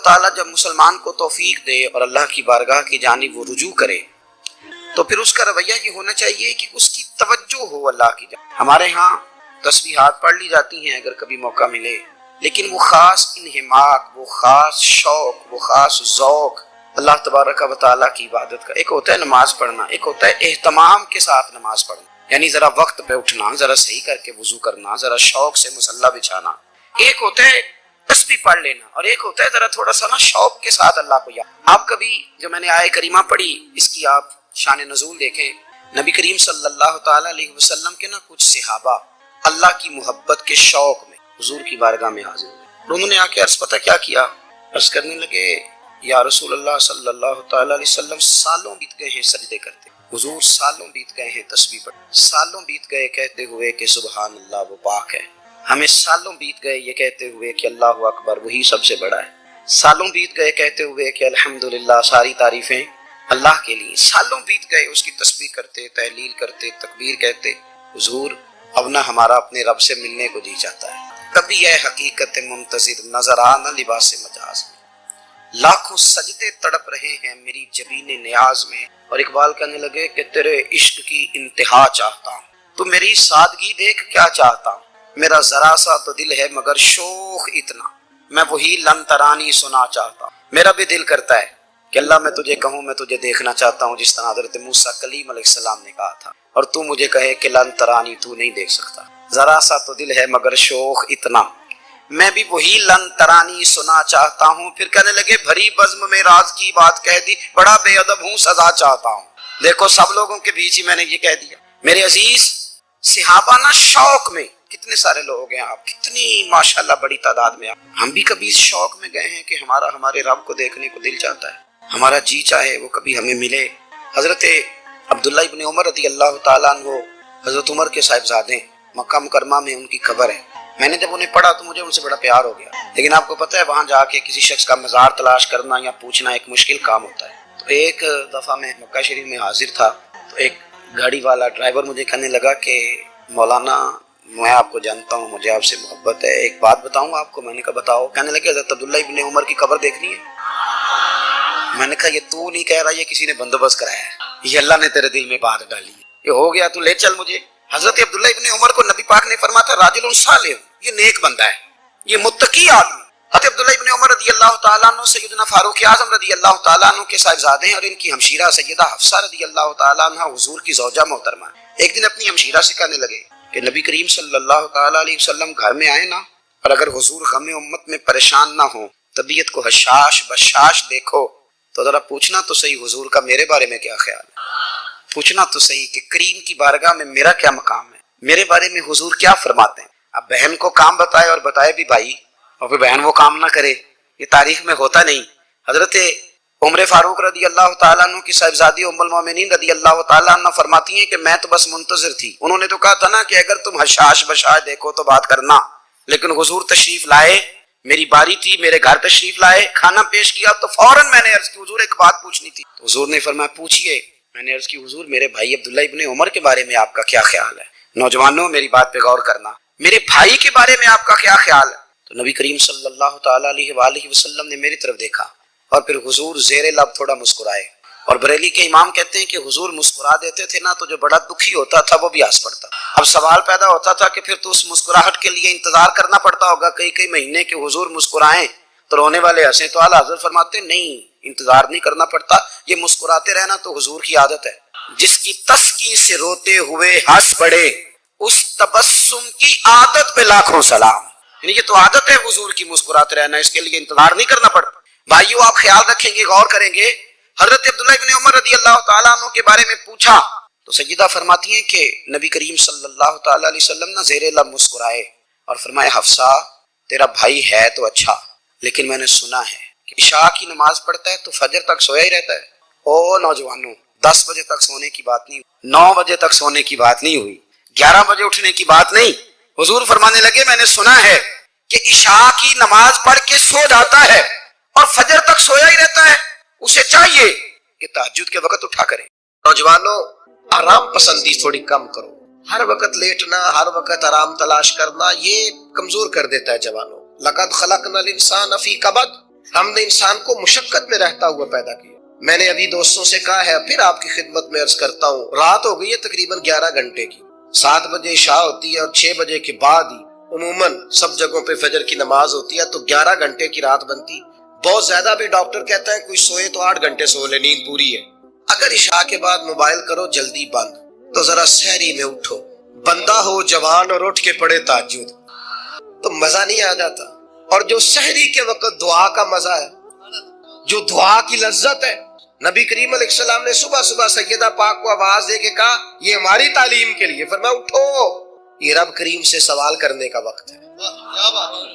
تعالیٰ جب مسلمان کو توفیق دے اور اللہ کی بارگاہ کی جانب وہ رجوع کرے تو پھر اس کا رویہ یہ ہونا چاہیے کہ اس کی توجہ ہو اللہ کی جانب۔ ہمارے ہاں تسبیحات پڑھ لی جاتی ہیں اگر کبھی موقع ملے، لیکن وہ خاص انہماک، وہ خاص شوق، وہ خاص ذوق اللہ تبارک و تعالیٰ کی عبادت کا، ایک ہوتا ہے نماز پڑھنا، ایک ہوتا ہے اہتمام کے ساتھ نماز پڑھنا، یعنی ذرا وقت پہ اٹھنا، ذرا صحیح کر کے وضو کرنا، ذرا شوق سے مصلی بچھانا۔ ایک ہوتا ہے تسبیح پڑھ لینا اور ایک ہوتا ہے ذرا تھوڑا سا نا شوق کے ساتھ اللہ کو یاد۔ آپ کبھی جو میں نے آیہ کریمہ پڑھی اس کی آپ شان نزول دیکھیں، نبی کریم صلی اللہ تعالیٰ علیہ وسلم کے نا کچھ صحابہ اللہ کی محبت کے شوق میں حضور کی بارگاہ میں حاضر ہوئے، انہوں نے آ کے عرض پتہ کیا کیا، عرض کرنے لگے یا رسول اللہ صلی اللہ تعالیٰ علیہ وسلم سالوں بیت گئے ہیں سجدے کرتے، حضور سالوں بیت گئے ہیں تسبیح پڑھتے، سالوں بیت گئے کہتے ہوئے کہ سبحان اللہ وہ پاک ہے، ہمیں سالوں بیت گئے یہ کہتے ہوئے کہ اللہ اکبر وہی سب سے بڑا ہے، سالوں بیت گئے کہتے ہوئے کہ الحمدللہ ساری تعریفیں اللہ کے لیے، سالوں بیت گئے اس کی تسبیح کرتے، تحلیل کرتے، تکبیر کہتے، حضور اب نہ ہمارا اپنے رب سے ملنے کو جی چاہتا ہے، کبھی ہے حقیقت منتظر نظر آنا لباس مجاز میں، لاکھوں سجدے تڑپ رہے ہیں میری جبین نیاز میں، اور اقبال کہنے لگے کہ تیرے عشق کی انتہا چاہتا ہوں، تو میری سادگی دیکھ کیا چاہتا ہوں، میرا ذرا سا تو دل ہے مگر شوق اتنا، میں وہی لن ترانی سنا چاہتا ہوں، میرا بھی دل کرتا ہے کہ اللہ میں تجھے کہوں میں تجھے دیکھنا چاہتا ہوں، جس طرح حضرت موسیٰ کلیم علیہ السلام نے کہا تھا، اور تو مجھے کہے کہ لن ترانی تو نہیں دیکھ سکتا، ذرا سا تو دل ہے مگر شوق اتنا، میں بھی وہی لن ترانی سنا چاہتا ہوں۔ پھر کہنے لگے بھری بزم میں راز کی بات کہہ دی، بڑا بے ادب ہوں سزا چاہتا ہوں۔ دیکھو سب لوگوں کے بیچ ہی میں نے یہ کہہ دیا۔ میرے عزیز صحابہ نا شوق میں، کتنے سارے لوگ ہیں آپ، کتنی ماشاءاللہ بڑی تعداد میں، ہم بھی کبھی اس شوق میں گئے ہیں کہ ہمارے رب کو دیکھنے کو دل چاہتا ہے، ہمارا جی چاہے وہ کبھی ہمیں ملے۔ حضرت عبداللہ ابن عمر رضی اللہ تعالیٰ عنہ حضرت عمر کے صاحبزادے، مکہ مکرمہ میں ان کی قبر ہے، میں نے جب انہیں پڑھا تو مجھے ان سے بڑا پیار ہو گیا، لیکن آپ کو پتہ ہے وہاں جا کے کسی شخص کا مزار تلاش کرنا یا پوچھنا ایک مشکل کام ہوتا ہے۔ تو ایک دفعہ میں مکہ شریف میں حاضر تھا تو ایک گاڑی والا ڈرائیور مجھے کہنے لگا کہ مولانا میں آپ کو جانتا ہوں، مجھے آپ سے محبت ہے، ایک بات بتاؤں آپ کو۔ میں نے کہا بتاؤ۔ کہنے لگے حضرت عبداللہ ابن عمر کی قبر دیکھنی ہے۔ میں نے کہا یہ تو نہیں کہہ رہا، یہ کسی نے بندوبست کرایا ہے، یہ اللہ نے تیرے دل میں بات ڈالی ہے، یہ ہو گیا تو لے چل مجھے۔ حضرت عبداللہ ابن عمر کو نبی پاک نے فرمایا تھا راجل صالح، یہ نیک بندہ ہے، یہ متقی آدمی۔ حضرت عبداللہ ابن عمر رضی اللہ تعالیٰ عنہ سیدنا فاروق اعظم رضی اللہ تعالیٰ عنہ کے صاحبزادے ہیں، اور ان کی ہمشیرہ سیدہ حفصہ رضی اللہ تعالیٰ عنہ حضور کی زوجہ محترمہ۔ ایک دن اپنی ہمشیرہ سے کہنے لگے کہ نبی کریم صلی اللہ تعالیٰ علیہ وسلم گھر میں آئے نا، اور اگر حضور غم امت میں پریشان نہ ہوں، طبیعت کو حشاش بشاش دیکھو تو ذرا پوچھنا تو صحیح حضور کا میرے بارے میں کیا خیال ہے، پوچھنا تو صحیح کہ کریم کی بارگاہ میں میرا کیا مقام ہے، میرے بارے میں حضور کیا فرماتے ہیں۔ اب بہن کو کام بتائے اور بتائے بھی بھائی، اور پھر بہن وہ کام نہ کرے، یہ تاریخ میں ہوتا نہیں۔ حضرت عمر فاروق رضی اللہ تعالیٰ عنہ کی صاحبزادی ام المومنین رضی اللہ تعالیٰ عنہ فرماتی ہیں کہ میں تو بس منتظر تھی، انہوں نے تو کہا تھا نا کہ اگر تم حشاش بشاش دیکھو تو بات کرنا، لیکن حضور تشریف لائے، میری باری تھی، میرے گھر تشریف لائے، کھانا پیش کیا تو فوراً میں نے عرض کی حضور ایک بات پوچھنی تھی، تو حضور نے فرمایا پوچھئے۔ میں نے عرض کی حضور میرے بھائی عبداللہ ابن عمر کے بارے میں آپ کا کیا خیال ہے؟ نوجوانوں میری بات پہ غور کرنا، میرے بھائی کے بارے میں آپ کا کیا خیال ہے؟ تو نبی کریم صلی اللہ تعالیٰ علیہ وآلہ وسلم نے میری طرف دیکھا اور پھر حضور زیر لب تھوڑا مسکرائے، اور بریلی کے امام کہتے ہیں کہ حضور مسکرا دیتے تھے نا تو جو بڑا دکھی ہوتا تھا وہ بھی ہنس پڑتا۔ اب سوال پیدا ہوتا تھا کہ پھر تو اس مسکراہٹ کے لیے انتظار کرنا پڑتا ہوگا کئی مہینے کہ حضور مسکرائیں تو رونے والے ہنسیں، تو اعلیٰ حضرت فرماتے نہیں، انتظار نہیں کرنا پڑتا، یہ مسکراتے رہنا تو حضور کی عادت ہے۔ جس کی تسکین سے روتے ہوئے ہنس پڑے اس تبسم کی عادت پہ لاکھوں سلام، یعنی یہ تو عادت ہے حضور کی مسکراتے رہنا، اس کے لیے انتظار نہیں کرنا پڑتا۔ بھائیو آپ خیال رکھیں گے، غور کریں گے، حضرت عبداللہ ابن عمر رضی اللہ تعالیٰ عنہ کے بارے میں پوچھا تو سیدہ فرماتی ہیں کہ نبی کریم صلی اللہ تعالیٰ علیہ وسلم نہ زیر لب مسکرائے اور فرمایا حفصہ تیرا بھائی ہے تو اچھا، لیکن میں نے سنا ہے کہ عشاء کی نماز پڑھتا ہے تو فجر تک سویا ہی رہتا ہے۔ او نوجوانوں، 10 بجے تک سونے کی بات نہیں، 9 بجے تک سونے کی بات نہیں ہوئی، 11 بجے اٹھنے کی بات نہیں۔ حضور فرمانے لگے میں نے سنا ہے کہ عشاء کی نماز پڑھ کے سو جاتا ہے اور فجر تک سویا ہی رہتا ہے، اسے چاہیے کہ تہجد کے وقت اٹھا کرے۔ نوجوانوں آرام پسندی تھوڑی کم کرو، ہر وقت لیٹنا، ہر وقت آرام تلاش کرنا یہ کمزور کر دیتا ہے جوانوں۔ لقد خلقنا الانسان فی کبد، ہم نے انسان کو مشقت میں رہتا ہوا پیدا کیا. میں نے ابھی دوستوں سے کہا ہے، پھر آپ کی خدمت میں عرض کرتا ہوں، رات ہو گئی ہے تقریباً 11 گھنٹے کی. 7 بجے عشاء ہوتی ہے اور 6 بجے کے بعد ہی عموماً سب جگہوں پہ فجر کی نماز ہوتی ہے، تو 11 گھنٹے کی رات بنتی. بہت زیادہ بھی ڈاکٹر کہتا ہے کوئی سوئے تو 8 گھنٹے سو لے، نیند پوری ہے. اگر عشاء کے بعد موبائل کرو جلدی بند، تو ذرا سحری میں اٹھو، بندہ ہو جوان اور اٹھ کے پڑھے تہجد، تو مزہ نہیں آ جاتا. اور جو سحری کے وقت دعا کا مزہ ہے، جو دعا کی لذت ہے، نبی کریم علیہ السلام نے صبح صبح سیدہ پاک کو آواز دے کے کہا یہ ہماری تعلیم کے لیے، فرمایا اٹھو، یہ رب کریم سے سوال کرنے کا وقت ہے.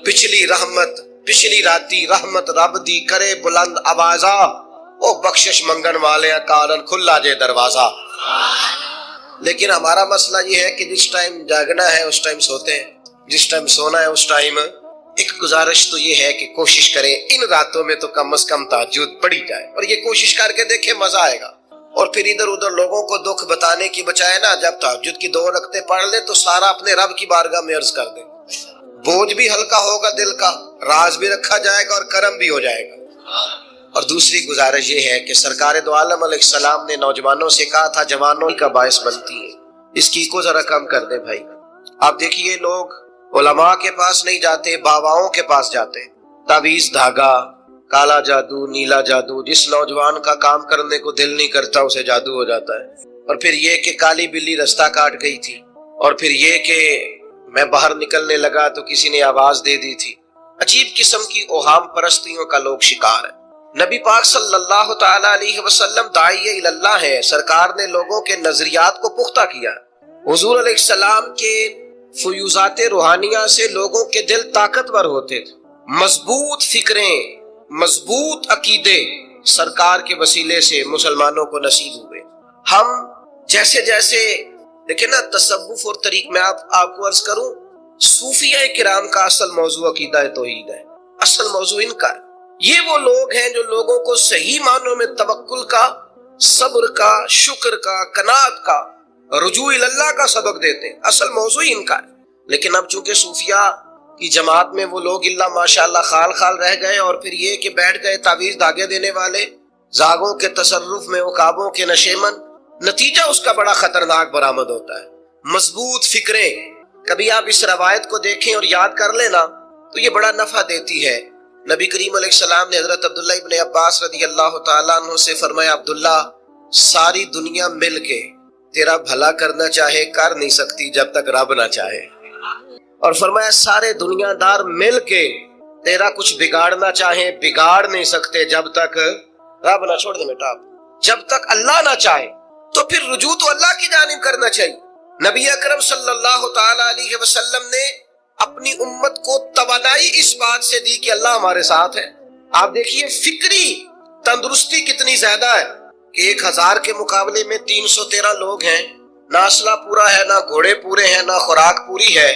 پچھلی راتی رحمت رب دی کرے بلند آوازہ، او بخشش منگن والے کارن کھلا جے دروازہ. لیکن ہمارا مسئلہ یہ ہے کہ جس ٹائم جاگنا ہے اس ٹائم سوتے ہیں، جس ٹائم سونا ہے اس ٹائم. ایک گزارش تو یہ ہے کہ کوشش کریں ان راتوں میں تو کم از کم تہجد پڑھی جائے، اور یہ کوشش کر کے دیکھیں مزہ آئے گا. اور پھر ادھر ادھر لوگوں کو دکھ بتانے کی بجائے نا، جب تہجد کی 2 رکعتیں پڑھ لیں تو سارا اپنے رب کی بارگاہ میں عرض کر دیں، بوجھ بھی ہلکا ہوگا دل کا، راز بھی رکھا جائے گا اور کرم بھی ہو جائے گا. اور دوسری گزارش یہ ہے کہ سرکار دو عالم علیہ السلام نے نوجوانوں سے کہا تھا جوانوں کا باعث بنتی ہے، اس کی کو ذرا کم کر دیں بھائی. آپ دیکھیے لوگ علماء کے پاس نہیں جاتے، باباؤں کے پاس جاتے. تعویذ دھاگا، کالا جادو، نیلا جادو، جس نوجوان کا کام کرنے کو دل نہیں کرتا اسے جادو ہو جاتا ہے. اور پھر یہ کہ کالی بلی رستہ کاٹ گئی تھی، اور پھر یہ کہ میں باہر نکلنے لگا تو کسی نے آواز دے دی تھی. عجیب قسم کی اوہام پرستیوں کا لوگ شکار ہے. نبی پاک صلی اللہ تعالی علیہ وسلم داعی اللہ ہے، سرکار نے لوگوں کے نظریات کو پختہ کیا. حضور علیہ السلام کے فیوزات روحانیہ سے لوگوں کے دل طاقتور ہوتے تھے، مضبوط فکریں، مضبوط عقیدے سرکار کے وسیلے سے مسلمانوں کو نصیب ہوئے. ہم جیسے جیسے دیکھیں نا تصوف اور طریق میں آپ کو عرض کروں، صوفیہ کرام کا اصل موضوع عقیدہ توحید ہے، اصل موضوع ان کا ہے. یہ وہ لوگ ہیں جو لوگوں کو صحیح معنوں میں توکل کا، صبر کا، شکر کا، قناعت کا، رجوع اللہ کا سبق دیتے ہیں. اصل موضوع ان کا ہے. لیکن اب چونکہ صوفیہ کی جماعت میں وہ لوگ اللہ ماشاءاللہ خال خال رہ گئے، اور پھر یہ کہ بیٹھ گئے تعویذ دھاگے دینے والے، زاغوں کے تصرف میں عقابوں کے نشیمن. نتیجہ اس کا بڑا خطرناک برآمد ہوتا ہے. مضبوط فکریں کبھی آپ اس روایت کو دیکھیں اور یاد کر لینا تو یہ بڑا نفع دیتی ہے. نبی کریم علیہ السلام نے حضرت عبداللہ ابن عباس رضی اللہ تعالیٰ عنہ سے فرمایا، عبداللہ ساری دنیا مل کے تیرا بھلا کرنا چاہے کر نہیں سکتی جب تک رب نہ چاہے. اور فرمایا سارے دنیا دار مل کے تیرا کچھ بگاڑنا چاہے بگاڑ نہیں سکتے جب تک رب نہ، چھوڑ دے بیٹا، جب تک اللہ نہ چاہے. تو پھر رجوع تو اللہ کی جانب کرنا چاہیے. نبی اکرم صلی اللہ تعالی علیہ وسلم نے اپنی امت کو توانائی اس بات سے دی کہ اللہ ہمارے ساتھ ہے. آپ دیکھیے فکری تندرستی کتنی زیادہ ہے کہ 1000 کے مقابلے میں 313 لوگ ہیں، نہ اسلحہ پورا ہے، نہ گھوڑے پورے ہیں، نہ خوراک پوری ہے،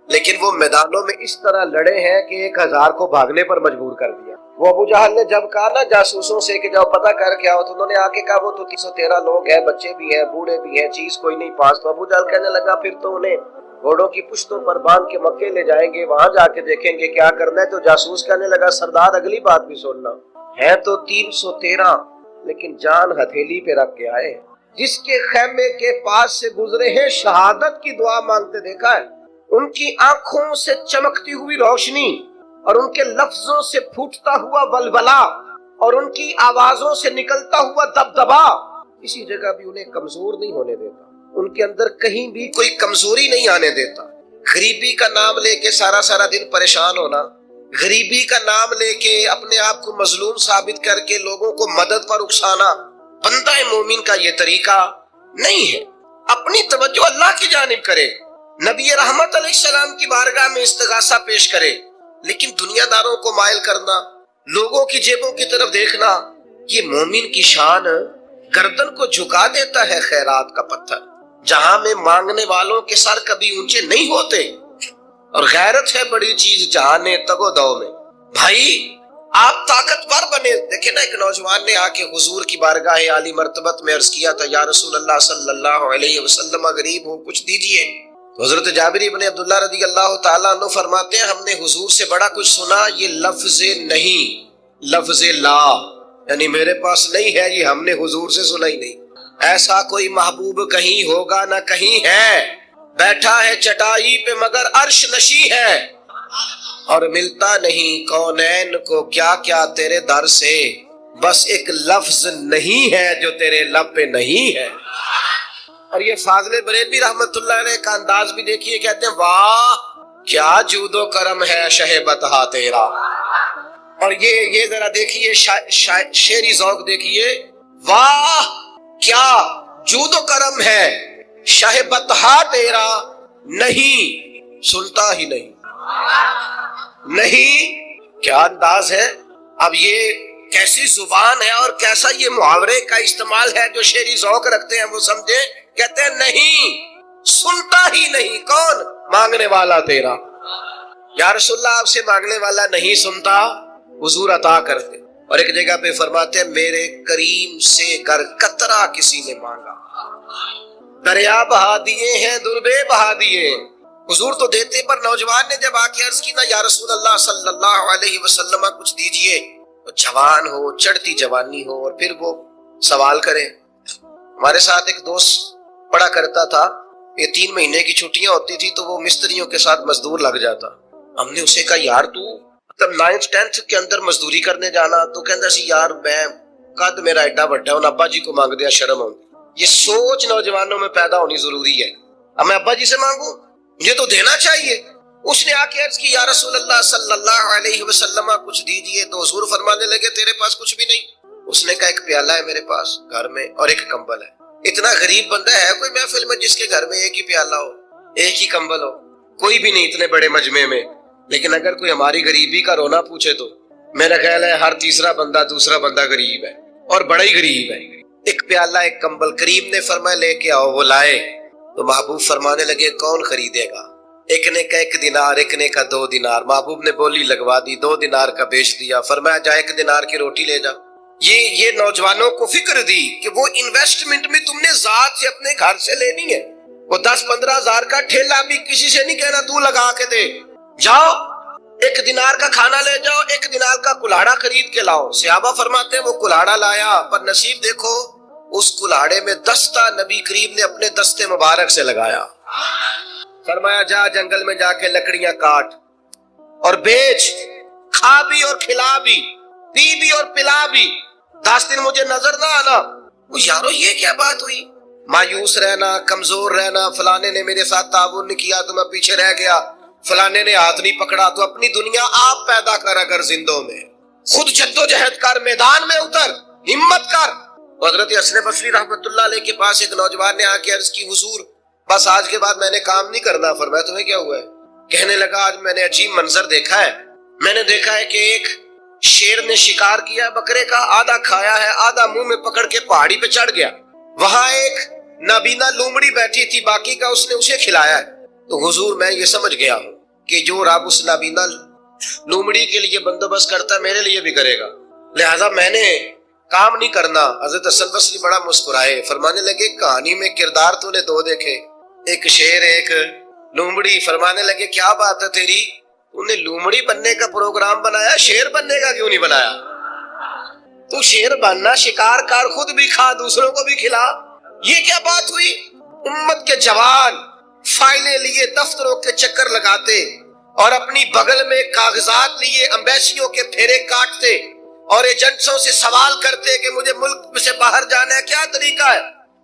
لیکن وہ میدانوں میں اس طرح لڑے ہیں کہ 1000 کو بھاگنے پر مجبور کر دیا. وہ ابو جہل نے جب کہا نا جاسوسوں سے کہ جاؤ پتہ کر کے آؤ، تو انہوں نے آ کے کہا وہ تو 313 لوگ ہیں، بچے بھی ہیں، بوڑھے بھی ہیں، چیز کوئی نہیں پاس. تو ابو جہل کہنے لگا پھر تو انہیں گھوڑوں کی پشتوں پر باندھ کے مکے لے جائیں گے، وہاں جا کے دیکھیں گے کیا کرنا ہے. تو جاسوس کہنے لگا سردار اگلی بات بھی سننا، ہے تو 313 لیکن جان ہتھیلی پہ رکھ کے آئے. جس کے خیمے کے پاس سے گزرے ہیں شہادت کی دعا مانگتے دیکھا ہے. ان کی آنکھوں سے چمکتی ہوئی روشنی، اور ان کے لفظوں سے پھوٹتا ہوا ولولہ، اور ان کی آوازوں سے نکلتا ہوا دبدبا کسی جگہ بھی انہیں کمزور نہیں ہونے دیتا. ان کے اندر کہیں بھی کوئی کمزوری نہیں آنے دیتا. غریبی کا نام لے کے سارا سارا دن پریشان ہونا، غریبی کا نام لے کے اپنے آپ کو مظلوم ثابت کر کے لوگوں کو مدد پر اکسانا بندہ مومن کا یہ طریقہ نہیں ہے. اپنی توجہ اللہ کی جانب کرے، نبی رحمت علیہ السلام کی بارگاہ میں استغاثہ پیش کرے. لیکن دنیا داروں کو مائل کرنا، لوگوں کی جیبوں کی طرف دیکھنا، یہ مومن کی شان گردن کو جھکا دیتا ہے خیرات کا پتھر. جہاں میں مانگنے والوں کے سر کبھی اونچے نہیں ہوتے، اور غیرت ہے بڑی چیز جہاں تگو دو میں. بھائی آپ طاقتور بنے. دیکھیں نا ایک نوجوان نے آ کے حضور کی بارگاہ عالی مرتبت میں عرض کیا تھا، یا رسول اللہ صلی اللہ علیہ وسلم غریب ہوں کچھ دیجئے. تو حضرت جابر ابن عبداللہ رضی اللہ تعالیٰ عنہ فرماتے ہیں ہم نے حضور سے بڑا کچھ سنا، یہ لفظ نہیں لفظ لا یعنی میرے پاس نہیں ہے، یہ ہم نے حضور سے سنا ہی نہیں۔ ایسا کوئی محبوب کہیں ہوگا نہ کہیں ہے، بیٹھا ہے چٹائی پہ مگر عرش نشیں ہے، اور ملتا نہیں کونین کو کیا کیا تیرے در سے، بس ایک لفظ نہیں ہے جو تیرے لب پہ نہیں ہے۔ اور یہ فاضل بریلوی رحمت اللہ علیہ کا انداز بھی دیکھیے، کہتے ہیں واہ کیا جود و کرم ہے شہ بتہا تیرا۔ اور یہ ذرا دیکھیے شعری ذوق دیکھیے، واہ کیا جود و کرم ہے شہ بتہا تیرا، نہیں سنتا ہی نہیں، نہیں کیا انداز ہے۔ اب یہ کیسی زبان ہے اور کیسا یہ محاورے کا استعمال ہے، جو شعری ذوق رکھتے ہیں وہ سمجھے، کہتے ہیں نہیں سنتا ہی نہیں، کون؟ مانگنے والا تیرا۔ یا رسول اللہ آپ سے مانگنے والا نہیں سنتا، حضور عطا کرتے۔ اور ایک جگہ پہ فرماتے ہیں میرے کریم سے گر قطرہ کسی نے مانگا، دریا بہا دیے ہیں دربے بہا دیے۔ حضور تو دیتے، پر نوجوان نے جب آ کے عرض کی نا یا رسول اللہ صلی اللہ علیہ وسلم کچھ دیجئے، تو جوان ہو، چڑھتی جوانی ہو، اور پھر وہ سوال کرے۔ ہمارے ساتھ ایک دوست پڑھا کرتا تھا، یہ 3 مہینے کی چھٹیاں ہوتی تھی تو وہ مستریوں کے ساتھ مزدور لگ جاتا۔ ہم نے اسے کہا یار تو مطلب 9th 10th کے اندر مزدوری کرنے جانا، تو کہتا سی یار میں قد میرا ایڈا بڑا ہے، ابا جی کو مانگ دیا شرم ہوگی۔ یہ سوچ نوجوانوں میں پیدا ہونی ضروری ہے، اب میں ابا جی سے مانگوں، مجھے تو دینا چاہیے۔ اس نے آ کے عرض کی یا رسول اللہ صلی اللہ علیہ وسلم کچھ دیجئے، تو حضور فرمانے لگے تیرے پاس کچھ بھی نہیں؟ اس نے کہا ایک پیالہ ہے میرے پاس گھر میں اور ایک کمبل ہے۔ اتنا غریب بندہ ہے کوئی محفل میں جس کے گھر میں ایک ہی پیالہ ہو، ایک ہی کمبل ہو؟ کوئی بھی نہیں اتنے بڑے مجمع میں۔ لیکن اگر کوئی ہماری غریبی کا رونا پوچھے تو میرا خیال ہے ہر تیسرا بندہ دوسرا بندہ غریب ہے، اور بڑا ہی غریب ہے۔ ایک پیالہ ایک کمبل، کریم نے فرمایا لے کے آؤ، وہ لائے تو محبوب فرمانے لگے کون خریدے گا؟ ایک نے کہا 1 دینار، ایک نے کہا 2 دینار۔ محبوب نے بولی لگوا دی، 2 دینار کا بیچ دیا، فرمایا جا 1 دینار کی روٹی لے جا۔ یہ نوجوانوں کو فکر دی کہ وہ انویسٹمنٹ بھی تم نے ذات سے اپنے گھر سے لینی ہے، وہ 10-15 ہزار کا ٹھیلا بھی کسی سے نہیں کہنا تو لگا کے دے، جاؤ 1 دینار کا کھانا لے جاؤ، 1 دینار کا کلاڑا خرید کے لاؤ۔ صحابہ فرماتے ہیں وہ کلاڑا لایا، پر نصیب دیکھو اس کلاڑے میں دستہ نبی کریم نے اپنے دستے مبارک سے لگایا۔ فرمایا جا جنگل میں جا کے لکڑیاں کاٹ اور بیچ، کھا بھی اور کھلا بھی، پی بھی اور پلا بھی، 10 دن مجھے نظر نہ آنا۔ یارو یہ کیا بات ہوئی؟ مایوس رہنا، کمزور رہنا، فلانے نے میرے ساتھ تعاون نہیں کیا تو میں پیچھے رہ گیا، فلانے نے ہاتھ نہیں پکڑا، تو اپنی دنیا آپ پیدا کر، اگر زندوں میں خود جدوجہد کر، میدان میں اتر، ہمت کر۔ حضرت حسن بصری رحمت اللہ علیہ کے پاس ایک نوجوان نے آ کے عرض کی حضور بس آج کے بعد میں نے کام نہیں کرنا۔ فرمایا تمہیں کیا ہوا ہے؟ کہنے لگا آج میں نے عجیب منظر دیکھا ہے، میں نے دیکھا ہے کہ ایک شیر نے شکار کیا بکرے کا، آدھا کھایا ہے، آدھا منہ میں پکڑ کے پہاڑی پہ چڑھ گیا، وہاں ایک نابینا لومڑی بیٹھی تھی، باقی کا اس نے اسے کھلایا ہے۔ تو حضور میں یہ سمجھ گیا ہوں کہ جو رب اس نابینا لومڑی کے لیے بندوبست کرتا ہے میرے لیے بھی کرے گا، لہذا میں نے کام نہیں کرنا۔ حضرت حسن بصری بڑا مسکرائے، فرمانے لگے کہانی میں کردار تو نے 2 دیکھے، ایک شیر ایک لومڑی۔ فرمانے لگے کیا بات ہے تیری، تو نے لومڑی بننے کا پروگرام بنایا، شیر بننے کا کیوں نہیں بنایا؟ تو شیر بننا، شکار کر، خود بھی کھا دوسروں کو بھی کھلا۔ یہ کیا بات ہوئی؟ امت کے جوان فائلیں لیے دفتروں کے چکر لگاتے اور اپنی بغل میں کاغذات لیے امبیسیوں کے پھیرے کاٹتے اور ایجنٹوں سے سوال کرتے کہ مجھے ملک سے باہر جانا ہے، کیا طریقہ ہے؟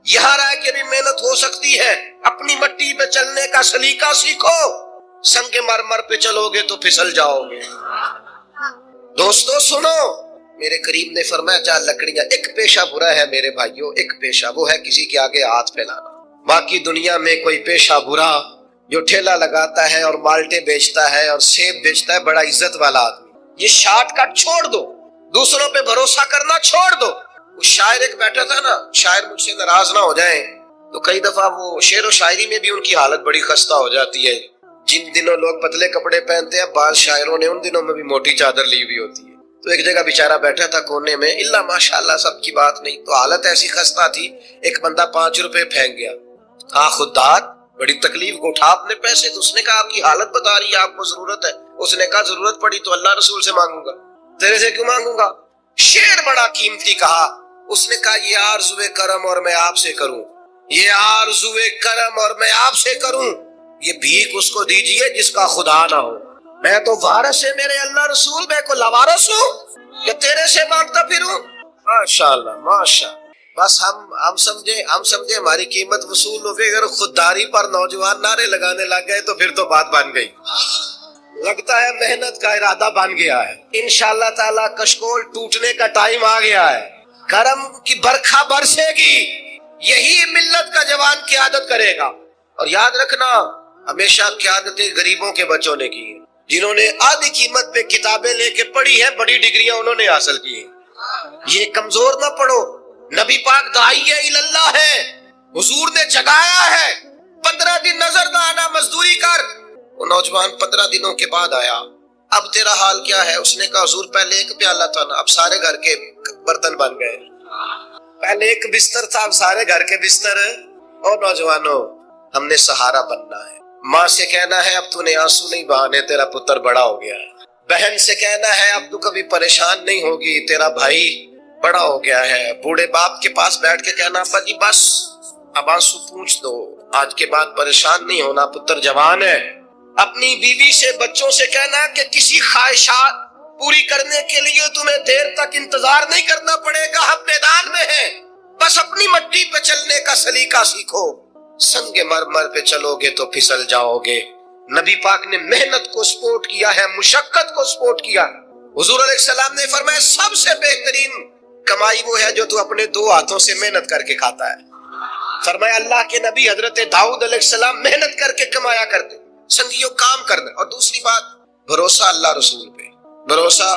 یہاں رہ کے بھی محنت ہو سکتی ہے، اپنی مٹی پہ چلنے کا سلیقہ سیکھو، سنگ مرمر پہ چلو گے تو پھسل جاؤ گے۔ دوستو سنو، میرے کریم نے فرمایا چاہ لکڑیاں، ایک پیشہ برا ہے میرے بھائیوں، ایک پیشہ وہ ہے کسی کے آگے ہاتھ پھیلانا۔ باقی دنیا میں کوئی پیشہ برا جو ٹھیلا لگاتا ہے اور مالٹے بیچتا ہے اور سیب بیچتا ہے، بڑا عزت والا آدمی، یہ شارٹ کٹ چھوڑ دو، دوسروں پہ بھروسہ کرنا چھوڑ دو۔ وہ شاعر ایک بیٹھا تھا نا، شاعر مجھ سے ناراض نہ ہو جائیں تو کئی دفعہ وہ شعر و شاعری میں بھی ان کی حالت بڑی خستہ ہو جاتی ہے۔ جن دنوں لوگ پتلے کپڑے پہنتے ہیں، بعض شاعروں نے ان دنوں میں بھی موٹی چادر لی ہوئی ہوتی ہے۔ تو ایک جگہ بیچارہ بیٹھا تھا کونے میں، اللہ ماشاءاللہ سب کی بات نہیں، تو حالت ایسی خستہ تھی، ایک بندہ 5 روپے پھینک گیا۔ ہاں خوددار، بڑی تکلیف کو اٹھا اپنے پیسے، تو اس نے کہا آپ کی حالت بتا رہی ہے، آپ کو ضرورت ہے؟ اس نے کہا ضرورت پڑی تو اللہ رسول سے مانگوں گا۔ تیرے سے کیوں مانگوں گا؟ شعر بڑا قیمتی کہا، اس نے کہا یہ آرزوئے کرم اور میں آپ سے کروں، یہ آرزوئے کرم اور میں آپ سے کروں، یہ بھیک اس کو دیجئے جس کا خدا نہ ہو۔ میں تو وارث ہے میرے اللہ رسول، میں کو لوارث ہوں کہ تیرے سے مانگتا پھروں؟ ماشاءاللہ ماشاءاللہ۔ بس ہم سمجھے ہماری قیمت وصول ہو گئی، اگر خودداری پر نوجوان نعرے لگانے لگ گئے تو پھر تو بات بن گئی۔ لگتا ہے محنت کا ارادہ بن گیا ہے، انشاءاللہ تعالی کشکول ٹوٹنے کا ٹائم آ گیا ہے، کرم کی برکھا برسے گی، یہی ملت کا جوان قیادت کرے گا۔ اور یاد رکھنا، ہمیشہ قیادتیں غریبوں کے بچوں نے کی ہیں، جنہوں نے آدھی قیمت پہ کتابیں لے کے پڑھی ہیں، بڑی ڈگریاں انہوں نے حاصل کی ہیں۔ یہ کمزور نہ پڑھو، نبی پاک داعیہ اللہ ہے، حضور نے جگایا ہے، 15 دن نظر نہ آنا، مزدوری کر۔ وہ نوجوان 15 دنوں کے بعد آیا، اب تیرا حال کیا ہے؟ اس نے کہا حضور پہلے ایک پیالہ تھا نا، اب سارے گھر کے برتن بن گئے، پہلے ایک بستر تھا اب سارے گھر کے بستر۔ اور نوجوانوں، ہم نے سہارا بننا ہے۔ ماں سے کہنا ہے اب تو نے آنسو نہیں بہانے، تیرا پتر بڑا ہو گیا ہے۔ بہن سے کہنا ہے اب تو کبھی پریشان نہیں ہوگی، تیرا بھائی بڑا ہو گیا ہے۔ بوڑھے باپ کے پاس بیٹھ کے کہنا ابا جی بس اب آنسو پوچھ دو، آج کے بعد پریشان نہیں ہونا، پتر جوان ہے۔ اپنی بیوی سے بچوں سے کہنا کہ کسی خواہشات پوری کرنے کے لیے تمہیں دیر تک انتظار نہیں کرنا پڑے گا، ہم میدان میں ہیں، بس اپنی مٹی پہ چلنے کا سلیقہ سیکھو، سنگ مرمر پہ چلو گے تو پھسل جاؤ گے۔ نبی پاک نے محنت کو سپورٹ کیا ہے، مشقت کو سپورٹ کیا۔ حضور علیہ السلام نے فرمایا سب سے بہترین کمائی وہ ہے جو تو اپنے 2 ہاتھوں سے محنت کر کے کھاتا ہے۔ فرمایا اللہ کے نبی حضرت داؤد علیہ السلام محنت کر کے کمایا کرتے، سنگیوں کام کرنا۔ اور دوسری بات، بھروسہ اللہ رسول پہ، بھروسہ۔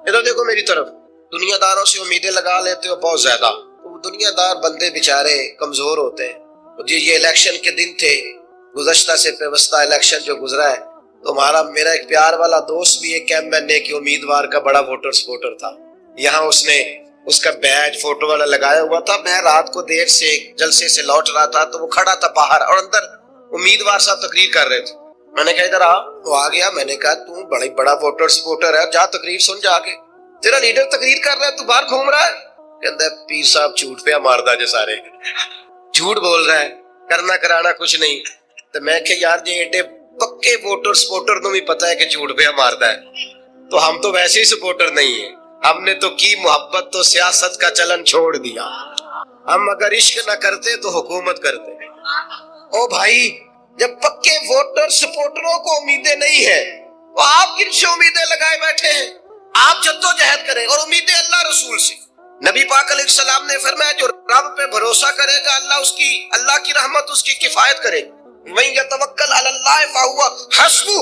ادھر دیکھو میری طرف، دنیا داروں سے امیدیں لگا لیتے ہو بہت زیادہ، وہ دنیا دار بندے بیچارے کمزور ہوتے ہیں۔ جی یہ الیکشن کے دن تھے، گزشتہ سے پیوستہ الیکشن جو گزرا ہے، تو میرا ایک پیار والا دوست بھی ایک کیمپین نے کہ امیدوار کا بڑا ووٹر سپورٹر تھا، یہاں اس نے اس کا بیج فوٹو والا لگایا ہوا تھا۔ میں رات کو دیر سے جلسے سے لوٹ رہا تھا تو وہ کھڑا تھا باہر، اور اندر امیدوار صاحب تقریر کر رہے تھے۔ میں نے کہا ادھر آ، وہ آ گیا۔ میں نے کہا تو بڑا ووٹر سپورٹر ہے، جا تقریر سن جا کے، تیرا لیڈر تقریر کر رہا ہے تو باہر گھوم رہا ہے۔ کہتا ہے پیر صاحب جھوٹ پہ ماردا جے سارے، جھوٹ بول رہا ہے، کرنا کرانا کچھ نہیں۔ تو میں کہ یار جی ایڈے پکے ووٹر سپورٹر نو بھی پتا ہے کہ جھوٹ پہ ماردا ہے، تو ہم تو ویسے ہی سپورٹر نہیں ہیں، ہم نے تو کی محبت تو سیاست کا چلن چھوڑ دیا، ہم اگر عشق نہ کرتے تو حکومت کرتے۔ او بھائی، جب پکے ووٹر سپورٹروں کو امیدیں نہیں ہیں تو آپ کن سے امیدیں لگائے بیٹھے ہیں؟ آپ جدوجہد کریں، اور امیدیں اللہ رسول سے۔ نبی پاک علیہ السلام نے فرمایا جو رب پہ بھروسہ کرے گا اللہ کی رحمت اس کی کفایت کرے گی۔ وَمَن يَتَوَكَّلْ عَلَى اللَّهِ فَهُوَ حَسْبُهُ،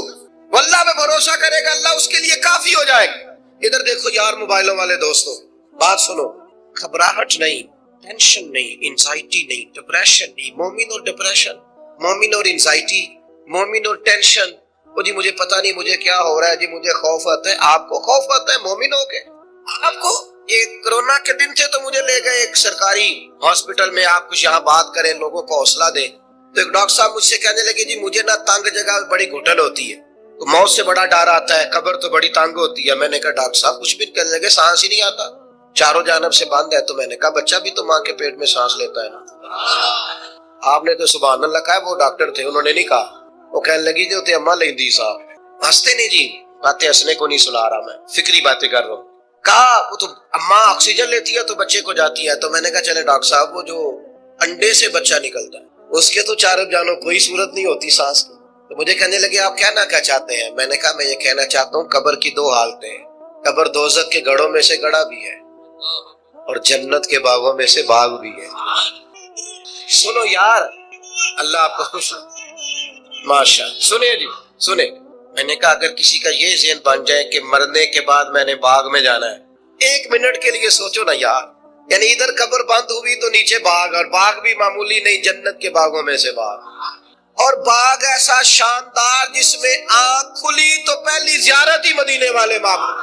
واللہ پہ بھروسہ کرے گا اللہ اس کے لیے کافی ہو جائے گا۔ ادھر دیکھو یار موبائلوں والے دوستوں، بات سنو، گھبراہٹ نہیں، ٹینشن نہیں، انزائٹی نہیں، ڈپریشن نہیں۔ مومن اور ڈپریشن، مومن اور انزائٹی، مومن اور ٹینشن، وہ جی مجھے پتا نہیں مجھے کیا ہو رہا ہے، جی مجھے خوف آتا ہے۔ آپ کو خوف آتا ہے مومن ہو کے؟ آپ کو یہ کرونا کے دن تھے تو مجھے لے گئے ایک سرکاری ہاسپٹل میں، آپ کچھ یہاں بات کریں، لوگوں کو حوصلہ دیں، تو ایک ڈاکٹر صاحب مجھ سے کہنے لگے جی مجھے نہ تنگ جگہ بڑی گھٹن ہوتی ہے، تو موت سے بڑا ڈر آتا ہے، قبر تو بڑی تنگ ہوتی ہے۔ میں نے کہا ڈاکٹر صاحب کچھ بھی کہنے لگے سانس ہی نہیں آتا، چاروں جانب سے بند ہے۔ تو میں نے کہا بچہ بھی تو ماں کے پیٹ میں سانس لیتا ہے نا۔ آپ نے تو سبحان اللہ کہا، وہ ڈاکٹر تھے، انہوں نے نہیں کہا۔ وہ کہنے لگی جو تے اماں لیندی صاحب، ہنستے نہیں جی، باتیں ہنسنے کو نہیں سنا رہا، میں فکری باتیں کر رہا ہوں۔ کہا وہ تو اماں آکسیجن لیتی ہے تو بچے کو جاتی ہے۔ تو میں نے کہا چلے ڈاکٹر صاحب وہ جو انڈے سے بچہ نکلتا ہے اس کے تو چاروں جانوں کوئی صورت نہیں ہوتی سانس کی۔ تو مجھے کہنے لگے آپ کہنا کیا چاہتے ہیں؟ میں نے کہا میں یہ کہنا چاہتا ہوں قبر کی 2 حالتیں ہیں، قبر دوزخ کے گڑھوں میں سے گڑھا بھی ہے اور جنت کے باغوں میں سے باغ بھی ہے۔ سنو یار، اللہ آپ کو خوش ماشاء سنیں جی سنیں۔ میں نے کہا اگر کسی کا یہ ذہن بن جائے کہ مرنے کے بعد میں نے باغ میں جانا ہے، 1 منٹ کے لیے سوچو نا یار، یعنی ادھر قبر بند ہوئی تو نیچے باغ، اور باغ بھی معمولی نہیں، جنت کے باغوں میں سے باغ، اور باغ ایسا شاندار جس میں آنکھ کھلی تو پہلی زیارت ہی مدینے والے معبود۔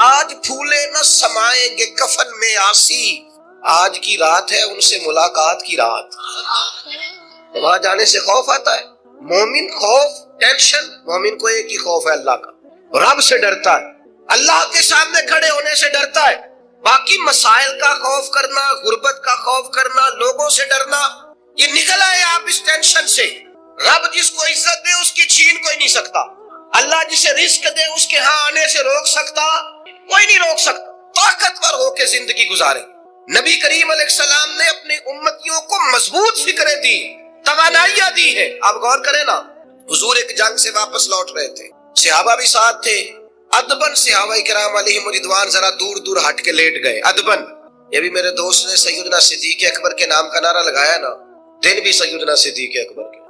آج پھولے نہ سمائیں گے کفن میں آسی، آج کی رات ہے ان سے ملاقات کی رات۔ وہاں جانے سے خوف آتا ہے، مومن خوف ٹینشن، مومن کو ایک ہی خوف ہے اللہ کا، رب سے ڈرتا ہے۔ اللہ کے سامنے کھڑے ہونے سے ڈرتا ہے. باقی مسائل کا خوف کرنا، غربت کا خوف کرنا، لوگوں سے ڈرنا، یہ نکل آئے آپ اس ٹینشن سے. رب جس کو عزت دے اس کی چھین کوئی نہیں سکتا. اللہ جسے رزق دے اس کے ہاں آنے سے روک سکتا کوئی نہیں روک سکتا. طاقتور ہو کے زندگی گزارے. نبی کریم علیہ السلام نے اپنی امتیوں کو مضبوط فکریں دی، توانائیاں دی ہیں. آپ غور کریں نا، حضور ایک جنگ سے واپس لوٹ رہے تھے، صحابہ بھی ساتھ تھے. ادبن صحابہ کرام علیہم رضوان ذرا دور دور ہٹ کے لیٹ گئے. ادبن، یہ بھی میرے دوست نے سیدنا صدیق اکبر کے نام کا نعرہ لگایا نا، دن بھی سیدنا صدیق اکبر کے.